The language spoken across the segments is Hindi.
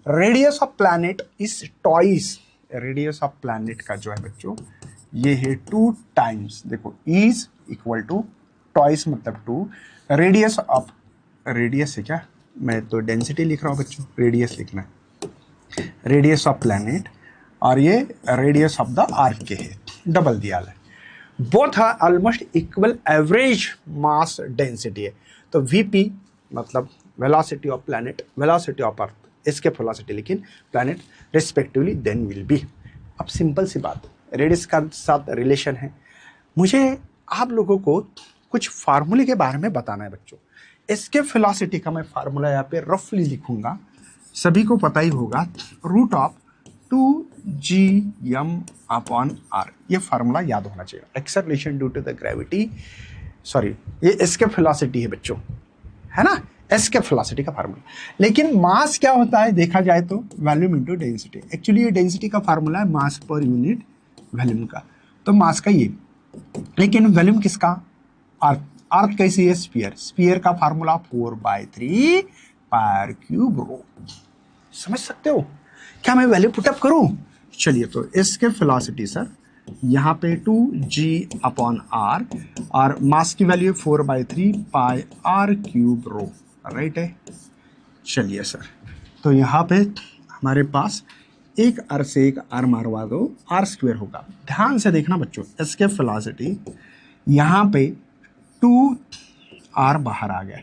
Radius of planet is twice, radius of planet का जो है बच्चों ये है 2 टाइम्स, देखो इज इक्वल टू ट्वाइस मतलब 2, रेडियस ऑफ, रेडियस है क्या, मैं तो डेंसिटी लिख रहा हूँ बच्चों, रेडियस लिखना है, रेडियस ऑफ प्लैनेट और ये रेडियस ऑफ द आर्क के है, डबल दिया है, both are almost equal average mass density है। तो वीपी मतलब velocity of planet, velocity of earth, इसके वेलोसिटी लेकिन planet respectively then will be. अब सिंपल सी बात, रेडियस का साथ रिलेशन है। मुझे आप लोगों को कुछ फार्मूले के बारे में बताना है बच्चों। इसके वेलोसिटी का मैं फार्मूला यहाँ पे रफली लिखूंगा, सभी को पता ही होगा, रूट ऑफ 2gm/r, ये फार्मूला याद होना चाहिए। Acceleration due to the gravity, sorry ये इसके वेलोसिटी है बच्चों, है ना, एस्केप वेलोसिटी का फार्मूला। लेकिन मास क्या होता है देखा जाए तो वॉल्यूम इनटू डेंसिटी, एक्चुअली ये डेंसिटी का फार्मूला है मास पर यूनिट वॉल्यूम का, तो मास का ये, लेकिन वॉल्यूम किसका, अर्थ, अर्थ कैसी है, स्फीयर, स्फीयर का फार्मूला 4/3 πr³ρ, समझ सकते हो। क्या मैं वैल्यू पुटअप करूं, चलिए तो इसके वेलोसिटी सर यहाँ पे 2g/r और मास की वैल्यू 4/3 πr³ρ, राइट है। चलिए सर, तो यहाँ पे हमारे पास एक आर से एक आर मारवा दो, r² होगा। ध्यान से देखना बच्चों, इसके वेलोसिटी यहाँ पे 2r बाहर आ गया,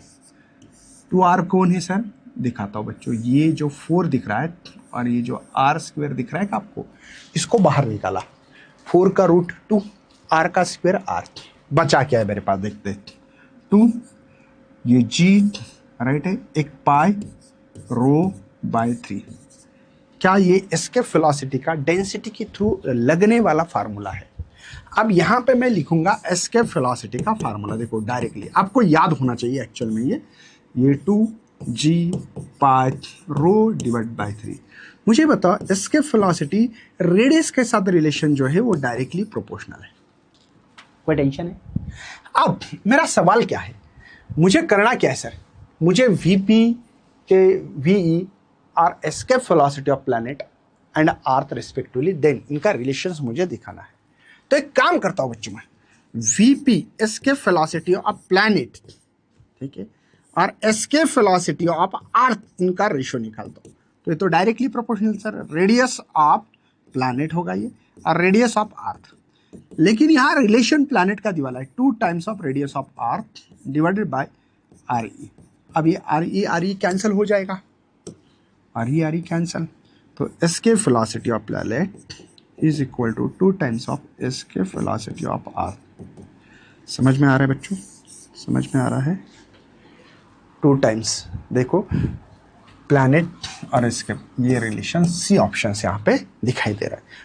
2r कौन है सर, दिखाता हूँ बच्चों, ये जो 4 दिख रहा है और ये जो r² दिख रहा है कि आपको, इसको बाहर निकाला, 4 का रूट 2, r का स्क्वायर r, बचा क्या है मेरे पास, देखते 2, ये g राइट है, एक πr/3, क्या ये इसके वेलोसिटी का डेंसिटी के थ्रू लगने वाला फार्मूला है। अब यहाँ पे मैं लिखूंगा इसके वेलोसिटी का फार्मूला, देखो डायरेक्टली आपको याद होना चाहिए एक्चुअल में, ये 2g/ρ/3। मुझे बताओ इसके वेलोसिटी रेडियस के साथ रिलेशन जो है वो डायरेक्टली प्रोपोर्शनल है, कोई टेंशन है। अब मेरा सवाल क्या है, मुझे करना क्या है सर, मुझे वीपी के वीई और escape velocity of planet and earth respectively then इनका रिलेशंस मुझे दिखाना है। तो एक काम करता हूं बच्चों, मैं VP escape velocity of planet, ठीक है, और एस्केप वेलोसिटी ऑफ अर्थ, इनका रेशियो निकालता हूं, तो ये तो directly proportional sir, radius of planet होगा ये और रेडियस ऑफ अर्थ, लेकिन यहाँ रिलेशन प्लैनेट का दिवाला है 2 times of radius of earth divided by RE। अब ये RE कैंसिल हो जाएगा, RE कैंसिल, तो escape velocity of planet is equal to 2 times of escape velocity of earth. समझ में आ रहा है बच्चों, समझ में आ रहा है, 2 टाइम्स, देखो प्लैनेट और एस्केप, ये रिलेशन सी ऑप्शन से यहाँ पे दिखाई दे रहा है।